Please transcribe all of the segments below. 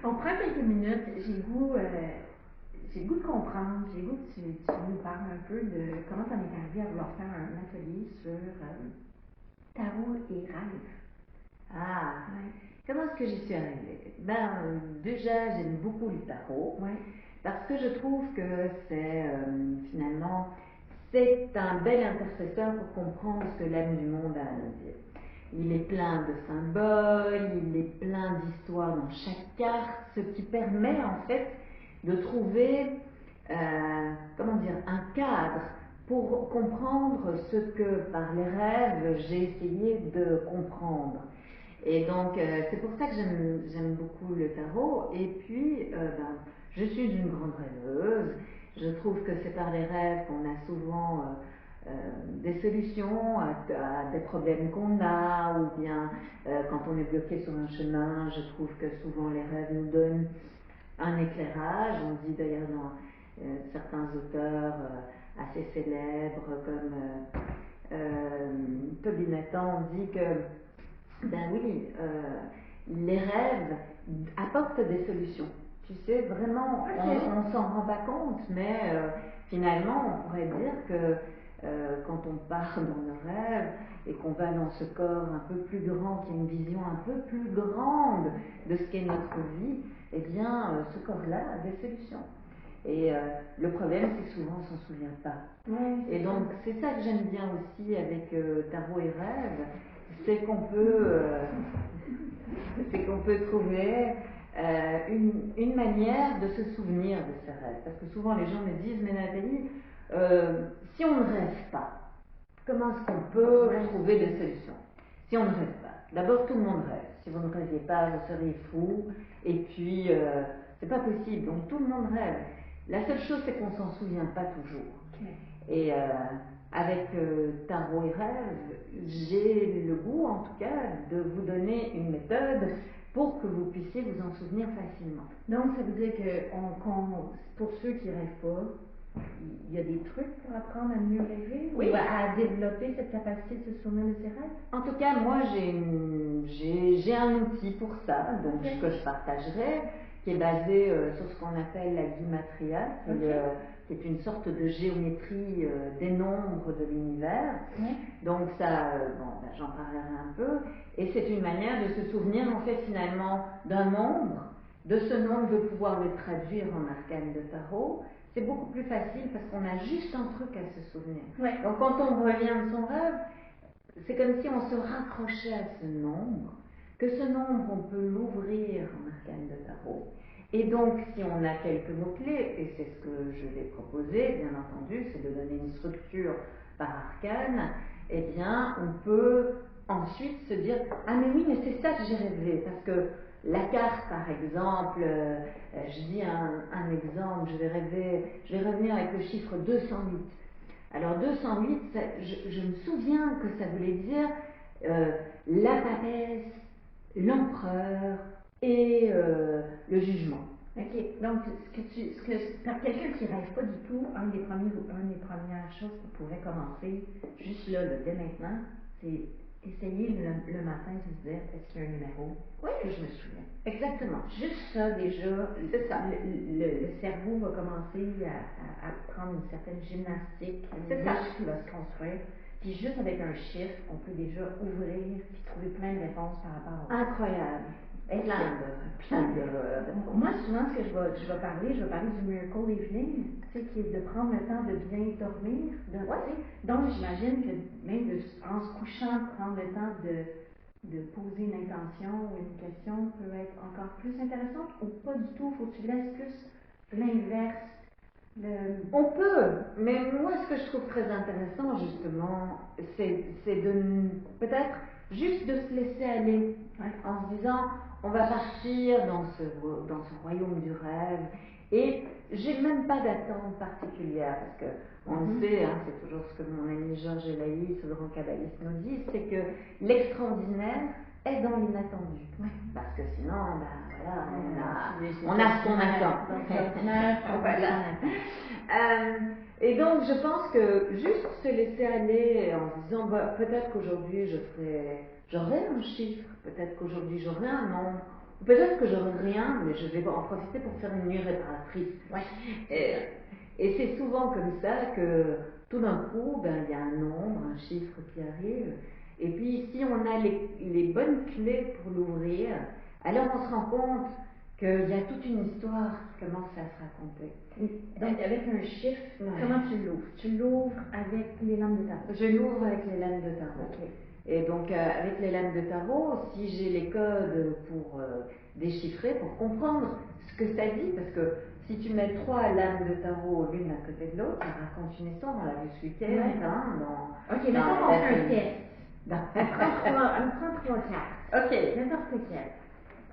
On prend quelques minutes. J'ai le goût de comprendre. J'ai le goût que tu nous parles un peu de comment tu en es arrivé à vouloir faire un atelier sur tarot et rêve. Ah, ouais. Comment est-ce que j'y suis arrivée? Déjà, j'aime beaucoup le tarot, ouais. Parce que je trouve que c'est finalement, c'est un bel intercesseur pour comprendre ce que l'âme du monde a à nous dire. Il est plein de symboles, il est plein d'histoires dans chaque carte, ce qui permet en fait de trouver, un cadre pour comprendre ce que par les rêves j'ai essayé de comprendre. Et donc c'est pour ça que j'aime beaucoup le tarot. Et puis je suis une grande rêveuse. Je trouve que c'est par les rêves qu'on a souvent des solutions à des problèmes qu'on a, ou bien quand on est bloqué sur un chemin, je trouve que souvent les rêves nous donnent un éclairage. On dit d'ailleurs dans certains auteurs assez célèbres comme Toby Nathan, on dit que les rêves apportent des solutions. Tu sais, vraiment, on s'en rend pas compte, mais finalement, on pourrait dire que quand on part dans le rêve et qu'on va dans ce corps un peu plus grand, qui a une vision un peu plus grande de ce qu'est notre vie, eh bien, ce corps-là a des solutions. Et le problème, c'est que souvent, on s'en souvient pas. Et donc, c'est ça que j'aime bien aussi avec tarot et rêve, c'est qu'on peut trouver une manière de se souvenir de ses rêves. Parce que souvent les gens me disent, mais Nathalie, si on ne rêve pas, comment est-ce qu'on peut trouver des solutions? Si on ne rêve pas, d'abord tout le monde rêve. Si vous ne rêviez pas, vous seriez fou. Et puis, c'est pas possible. Donc tout le monde rêve. La seule chose, c'est qu'on s'en souvient pas toujours. Et avec tarot et rêve, j'ai le goût, en tout cas, de vous donner une méthode pour que vous puissiez vous en souvenir facilement. Donc, ça veut dire que pour ceux qui ne rêvent pas, il y a des trucs pour apprendre à mieux rêver, ou à développer cette capacité de se souvenir de ses rêves? En tout cas, moi, j'ai un outil pour ça, donc que je partagerai, qui est basé sur ce qu'on appelle la Gematria, qui est une sorte de géométrie des nombres de l'univers. Donc ça, j'en parlerai un peu. Et c'est une manière de se souvenir en fait finalement d'un nombre, de ce nombre, de pouvoir le traduire en arcane de tarot. C'est beaucoup plus facile parce qu'on a juste un truc à se souvenir. Donc quand on revient de son rêve, c'est comme si on se raccrochait à ce nombre, que ce nombre on peut l'ouvrir en arcane de tarot. Et donc, si on a quelques mots-clés, et c'est ce que je vais proposer, bien entendu, c'est de donner une structure par arcane, eh bien, on peut ensuite se dire « Ah mais oui, mais c'est ça que j'ai rêvé », parce que la carte, par exemple, je dis un exemple, je vais revenir avec le chiffre 208. Alors 208, je me souviens que ça voulait dire la papesse, l'empereur, et le jugement. Ok, donc par quelqu'un qui ne rêve pas du tout, une des premières choses qui pourrait commencer juste là, dès maintenant, c'est essayer le matin de se dire est-ce qu'il y a un numéro que je me souviens. Exactement. Juste ça déjà, c'est ça. Le cerveau va commencer à prendre une certaine gymnastique, c'est ça, qui va se construire. Puis juste avec un chiffre, on peut déjà ouvrir et trouver plein de réponses par rapport à incroyable. Plein de Moi, souvent, ce que je vais parler du Miracle Evening, qui est de prendre le temps de bien dormir. Donc, j'imagine que même en se couchant, prendre le temps de poser une intention ou une question peut être encore plus intéressante, ou pas du tout, faut que tu laisses plus l'inverse. On peut, mais moi, ce que je trouve très intéressant, justement, c'est de peut-être juste de se laisser aller, en se disant, on va partir dans ce royaume du rêve, et j'ai même pas d'attente particulière, parce que on le sait, c'est toujours ce que mon ami Georges Elaïs, ce grand kabbaliste, nous dit, c'est que l'extraordinaire est dans l'inattendu. Parce que sinon, on a ce qu'on attend. Voilà. Et donc, je pense que juste se laisser aller en se disant, peut-être qu'aujourd'hui je ferai j'aurai un chiffre, peut-être qu'aujourd'hui j'aurai un nombre, ou peut-être que j'aurai rien, mais je vais en profiter pour faire une nuit réparatrice. Ouais. Et c'est souvent comme ça que tout d'un coup, ben, il y a un nombre, un chiffre qui arrive. Et puis si on a les bonnes clés pour l'ouvrir, alors on se rend compte qu'il y a toute une histoire qui commence à se raconter. Donc avec un chiffre, comment tu l'ouvres? Tu l'ouvres avec les lames de tarot? Je l'ouvre avec les lames de tarot. Okay. Et donc avec les lames de tarot, si j'ai les codes pour déchiffrer, pour comprendre ce que ça dit, parce que si tu mets 3 lames de tarot l'une à côté de l'autre, ça raconte une histoire, on l'a vu ce week-end. Ok, maintenant on fait un test. Elle prend 3 cartes. Ok. N'importe quelle.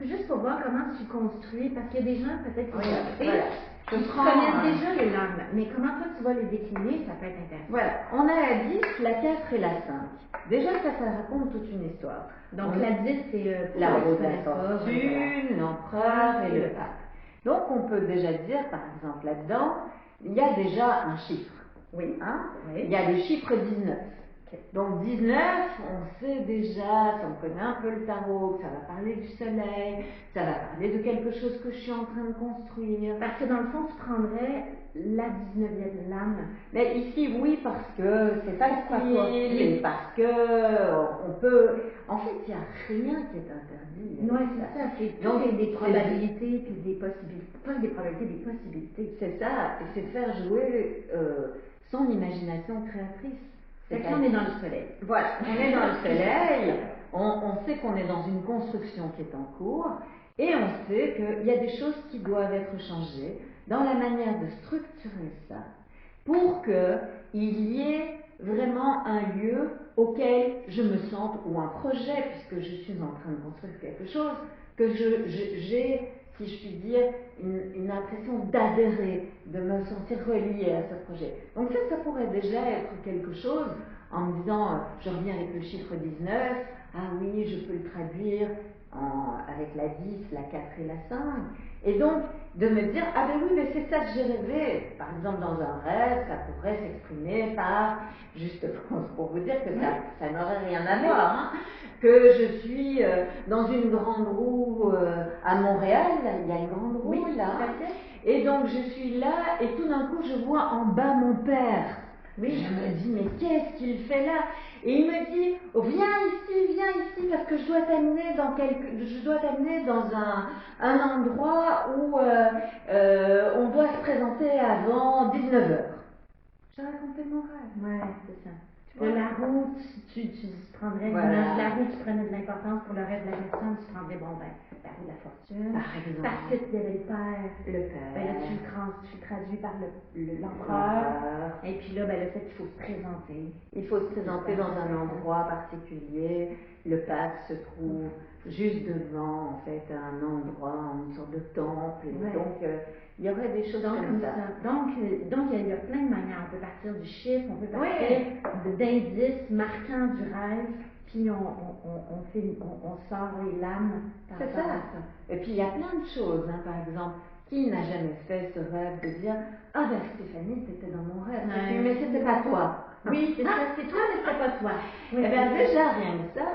Juste pour voir comment tu construis, parce qu'il y a des gens peut-être qui Je connaissent déjà les lames, mais comment toi tu vas les décliner, ça peut être intéressant. Voilà, on a la 10, la 4 et la 5. Déjà ça raconte toute une histoire. Donc la 10 c'est la roue de la fortune, l'empereur et le pape. Donc on peut déjà dire, par exemple là-dedans, il y a déjà un chiffre. Oui. Hein? Oui. Il y a le chiffre 19. Okay. Donc 19, on sait déjà, si on connaît un peu le tarot, que ça va parler du soleil, ça va parler de quelque chose que je suis en train de construire. Parce que dans le fond, tu prendrais la 19e lame. Mais ici, oui, parce que c'est facile, et parce que on peut... En fait, il n'y a rien qui est interdit. Oui, c'est ça. C'est donc des probabilités puis des possibilités. Pas des probabilités, des possibilités. C'est ça, et c'est faire jouer son imagination créatrice. C'est qu'on est dans le soleil. Voilà, on est dans le soleil, on sait qu'on est dans une construction qui est en cours, et on sait qu'il y a des choses qui doivent être changées dans la manière de structurer ça, pour qu'il y ait vraiment un lieu auquel je me sente, ou un projet, puisque je suis en train de construire quelque chose, que j'ai, si je puis dire, une impression d'adhérer, de me sentir reliée à ce projet. Donc ça pourrait déjà être quelque chose, en me disant, je reviens avec le chiffre 19, ah oui, je peux le traduire avec la 10, la 4 et la 5, et donc de me dire, ah ben oui, mais c'est ça que j'ai rêvé. Par exemple, dans un rêve, ça pourrait s'exprimer par, juste pour vous dire que ça n'aurait rien à voir, hein, que je suis dans une grande roue à Montréal, il y a une grande roue là, et donc je suis là, et tout d'un coup je vois en bas mon père. Oui, je me dis, mais qu'est-ce qu'il fait là? Et il me dit, oh, viens ici, parce que je dois t'amener dans un endroit où on doit se présenter avant 19h. J'ai raconté mon rêve. Ouais, c'est ça. La roue, tu prendrais la roue, tu prenais de l'importance pour le rêve de la personne, tu prendrais la roue de la fortune. Par exemple. Parce que il y avait le père. Ben là, tu le traduis par l'empereur. Et puis là, le fait qu'il faut se présenter. Il faut se présenter dans un endroit particulier. Le pape se trouve juste devant, en fait, un endroit, une sorte de temple. Et donc, il y aurait des choses comme ça. Donc, il y a plein de manières. On peut partir du chiffre, on peut partir d'indices marquants du rêve, puis on sort les lames. C'est ça. Et puis, il y a plein de choses. Hein. Par exemple, qui n'a jamais fait ce rêve de dire « Ah ben Stéphanie, t'étais dans mon rêve, mais c'était pas toi. » Oui, c'est ça, c'est toi, mais c'était pas toi. Oui, et bien déjà, rien que ça,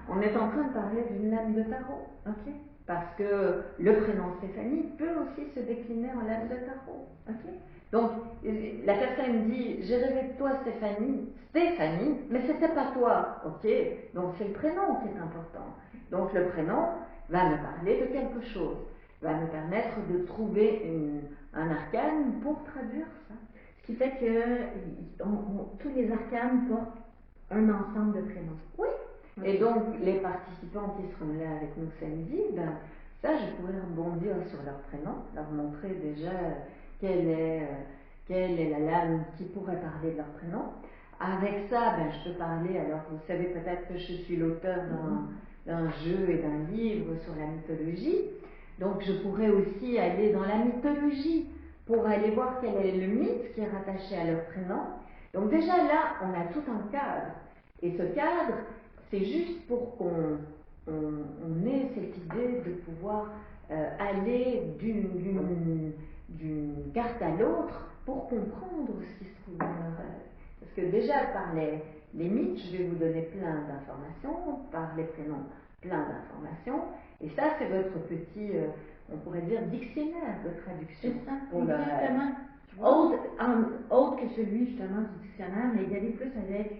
on est en train de parler d'une lame de tarot. Ok. Parce que le prénom Stéphanie peut aussi se décliner en lame de tarot. Okay. Donc, la personne dit, j'ai rêvé de toi Stéphanie, mais c'était pas toi. Ok, donc c'est le prénom qui est important. Donc le prénom va me parler de quelque chose, va me permettre de trouver un arcane pour traduire ça. Ce qui fait que tous les arcanes portent un ensemble de prénoms. Oui. Et donc, les participants qui seront là avec nous samedi, ça, je pourrais rebondir sur leur prénom, leur montrer déjà quelle est la lame qui pourrait parler de leur prénom. Avec ça, je peux parler, alors vous savez peut-être que je suis l'auteur d'un jeu et d'un livre sur la mythologie, donc je pourrais aussi aller dans la mythologie pour aller voir quel est le mythe qui est rattaché à leur prénom. Donc déjà là, on a tout un cadre. Et ce cadre, c'est juste pour qu'on ait cette idée de pouvoir aller d'une carte à l'autre pour comprendre ce qui se trouve dans le rêve. Parce que déjà, par les mythes, je vais vous donner plein d'informations, par les prénoms, plein d'informations, et ça c'est votre petit, on pourrait dire, dictionnaire de traduction. C'est ça, pour le rêve. exactement. Autre que celui justement du dictionnaire, mais il y avait plus avec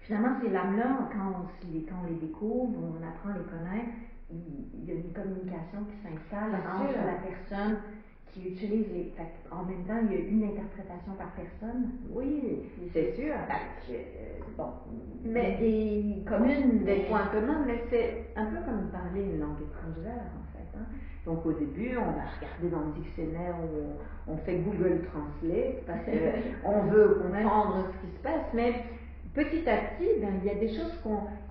finalement c'est l'âme-là, quand on les découvre, on apprend à les connaître, il y a une communication qui s'installe entre la personne qui utilise en même temps, il y a une interprétation par personne. Oui, c'est sûr. Bon, Mais des communes, des points communs, mais c'est un peu comme parler une langue étrangère en fait. Hein. Donc au début, on va regarder dans le dictionnaire, on fait Google Translate parce qu'on veut comprendre ce qui se passe, mais petit à petit, ben, il y a des choses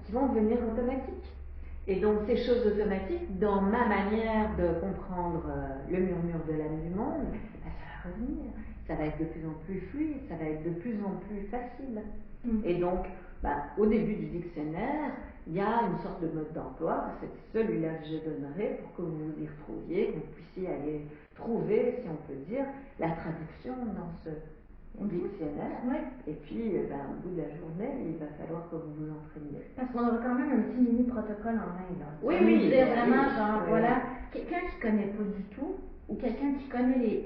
qui vont devenir automatiques. Et donc ces choses automatiques, dans ma manière de comprendre le murmure de l'âme du monde, ben, ça va revenir. Ça va être de plus en plus fluide, ça va être de plus en plus facile. Et donc, ben, au début du dictionnaire, il y a une sorte de mode d'emploi, c'est celui-là que je donnerai pour que vous vous y retrouviez, que vous puissiez aller trouver, si on peut dire, la traduction dans ce dictionnaire. Et puis, ben, au bout de la journée, il va falloir que vous vous entraîniez. Parce qu'on aura quand même un petit mini protocole en main. Là. Oui. Dire vraiment, genre, voilà, quelqu'un qui ne connaît pas du tout, ou quelqu'un qui connaît les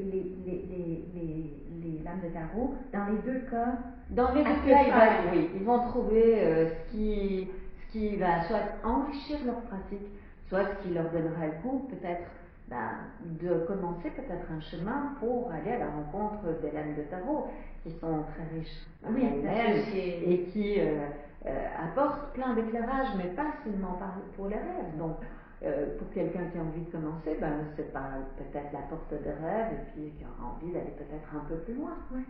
lames de tarot, dans les deux cas, ils vont trouver ce qui va soit enrichir leur pratique, soit ce qui leur donnera le goût, peut-être de commencer peut-être un chemin pour aller à la rencontre des lames de tarot, qui sont très riches et qui apportent plein d'éclairage, mais pas seulement pour les rêves. Donc, pour quelqu'un qui a envie de commencer, c'est peut-être la porte des rêves et puis qui aura envie d'aller peut-être un peu plus loin. Oui,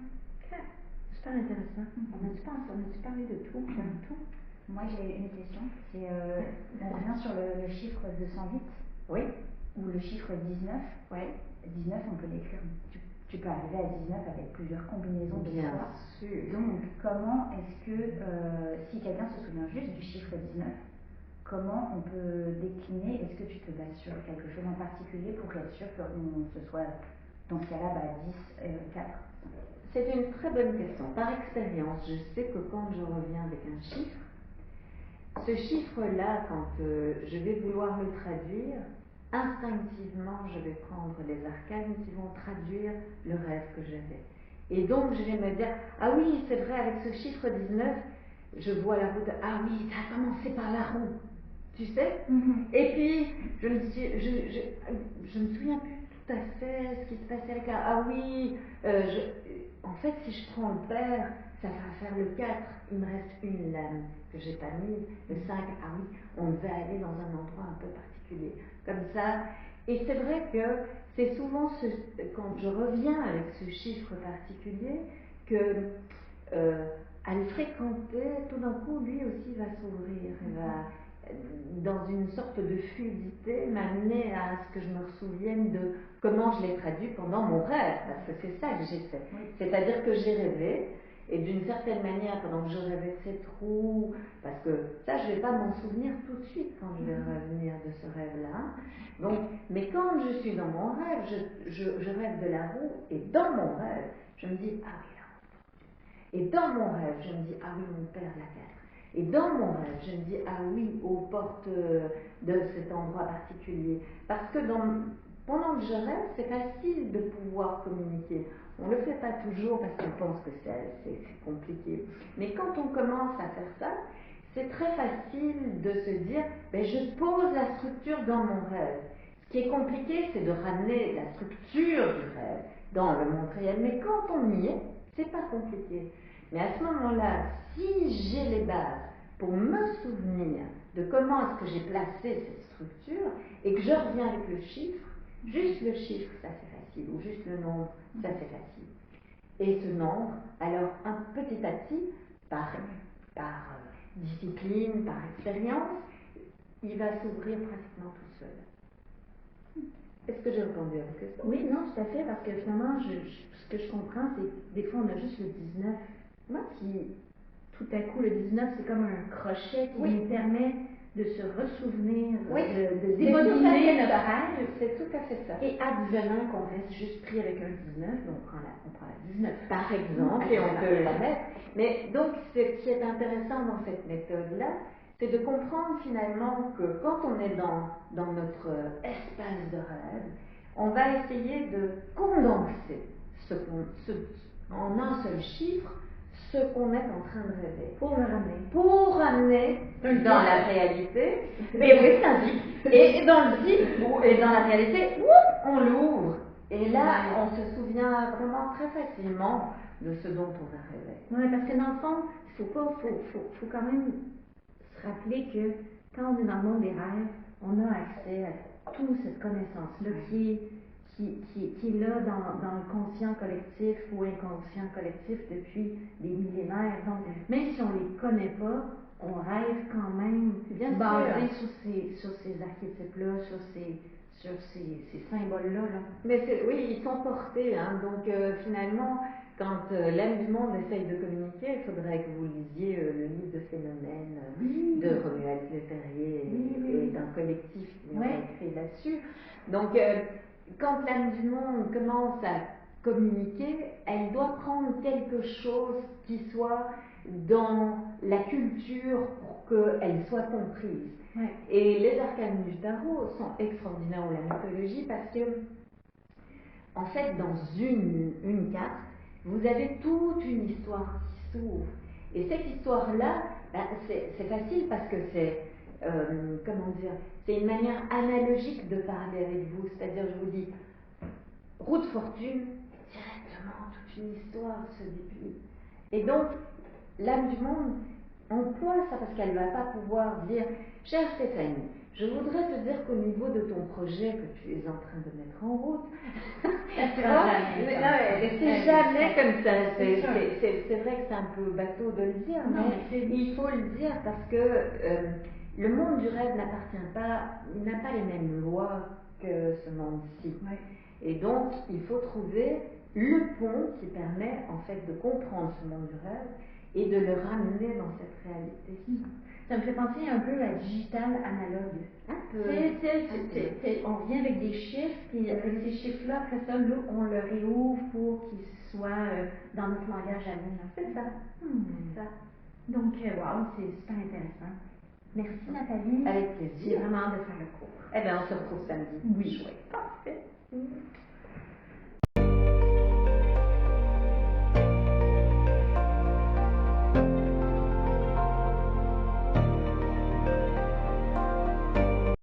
super intéressant. On a-tu parlé de tout, tout? Moi j'ai une question, c'est on revient sur le chiffre 208. Oui. Ou le chiffre 19. Oui. 19, on peut l'écrire. Tu peux arriver à 19 avec plusieurs combinaisons de Bien fois. sûr. Donc, comment est-ce que, si quelqu'un se souvient juste du chiffre 19, comment on peut décliner? Est-ce que tu te bases sur quelque chose en particulier pour être sûr qu'on se soit, dans ce cas-là, 10, 4? C'est une très bonne question. Par expérience, je sais que quand je reviens avec un chiffre, ce chiffre-là, quand je vais vouloir le traduire, instinctivement, je vais prendre les arcanes qui vont traduire le rêve que j'avais. Et donc, je vais me dire, ah oui, c'est vrai, avec ce chiffre 19, je vois la route, ah oui, ça a commencé par la roue, tu sais. Et puis, je me souviens plus tout à fait ce qui se passait avec ah oui, en fait, si je prends le père, ça va faire le 4, il me reste une lame que j'ai pas mise, le 5, ah oui, on va aller dans un endroit un peu particulier, comme ça. Et c'est vrai que c'est souvent quand je reviens avec ce chiffre particulier que à le fréquenter, tout d'un coup, lui aussi va s'ouvrir, il va dans une sorte de fluidité m'amener à ce que je me souvienne de comment je l'ai traduit pendant mon rêve, parce que c'est ça que j'ai fait. C'est-à-dire que j'ai rêvé, et d'une certaine manière, pendant que je rêvais de cette roue, parce que ça, je ne vais pas m'en souvenir tout de suite quand je vais revenir de ce rêve-là. Donc, mais quand je suis dans mon rêve, je rêve de la roue, et dans mon rêve, je me dis, ah oui, la roue. Et dans mon rêve, je me dis, ah oui, mon père la 4. Et dans mon rêve, je me dis, ah oui, aux portes de cet endroit particulier. Parce que pendant que je rêve, c'est facile de pouvoir communiquer. On ne le fait pas toujours parce qu'on pense que c'est compliqué. Mais quand on commence à faire ça, c'est très facile de se dire, je pose la structure dans mon rêve. Ce qui est compliqué, c'est de ramener la structure du rêve dans le monde réel. Mais quand on y est, c'est pas compliqué. Mais à ce moment-là, si j'ai les bases pour me souvenir de comment est-ce que j'ai placé cette structure et que je reviens avec le chiffre, juste le chiffre, ça c'est facile, ou juste le nombre, ça c'est facile. Et ce nombre, alors petit à petit, par discipline, par expérience, il va s'ouvrir pratiquement tout seul. Est-ce que j'ai répondu à votre question? Oui, non, tout à fait, parce que finalement, ce que je comprends, c'est que des fois on a juste le 19. Moi, qui, tout à coup, le 19, c'est comme un crochet qui me permet de se ressouvenir, Oui, de c'est tout à d'évoluer fait notre ça. rêve. C'est tout à fait ça. Et advenant qu'on reste juste pris avec un 19, donc on prend la 19. Par exemple, et on peut la mettre. Mais donc, ce qui est intéressant dans cette méthode-là, c'est de comprendre finalement que quand on est dans notre espace de rêve, on va essayer de condenser en un seul chiffre ce qu'on est en train de rêver. Pour ramener dans la réalité. Mais oui, c'est un zip. Et dans le zip, et dans la réalité, on l'ouvre. Et là, on se souvient vraiment très facilement de ce dont on a rêvé. Oui, parce que dans le fond, faut quand même se rappeler que quand on est dans le monde des rêves, on a accès à toute cette connaissance-là qui est là dans le conscient collectif ou inconscient collectif depuis des millénaires. Donc, même si on ne les connaît pas, on rêve quand même basé sur ces archétypes-là, sur ces symboles-là. Là. Mais oui, ils sont portés. Hein, donc finalement, quand l'âme du monde essaye de communiquer, il faudrait que vous lisiez le livre de Phénomène de Romuald Le Terrier et d'un collectif qui a écrit là-dessus. Donc, quand l'âme du monde commence à communiquer, elle doit prendre quelque chose qui soit dans la culture pour qu'elle soit comprise. Ouais. Et les arcanes du tarot sont extraordinaires, ou la mythologie, parce que, en fait, dans une carte, vous avez toute une histoire qui s'ouvre. Et cette histoire-là, c'est facile parce que c'est, c'est une manière analogique de parler avec vous. C'est-à-dire, je vous dis, roue de fortune, directement, toute une histoire se débute. Et donc, l'âme du monde emploie ça parce qu'elle ne va pas pouvoir dire, chère Stéphanie, je voudrais te dire qu'au niveau de ton projet que tu es en train de mettre en route, tu vois, c'est jamais comme ça. C'est vrai que c'est un peu bateau de le dire, mais il faut le dire parce que le monde du rêve n'appartient pas, il n'a pas les mêmes lois que ce monde-ci. Ouais. Et donc, il faut trouver le pont qui permet en fait de comprendre ce monde du rêve et de le ramener dans cette réalité. Ça me fait penser un peu à digital analogue. On vient avec des chiffres, puis avec ces chiffres-là, après ça, là, on le réouvre pour qu'ils soient dans notre langage à nous. C'est ça. C'est ça. Donc, wow, c'est super intéressant. Merci Nathalie. Avec plaisir. J'ai vraiment hâte de faire le cours. Eh bien, on se retrouve samedi. Oui. Chouette. Parfait.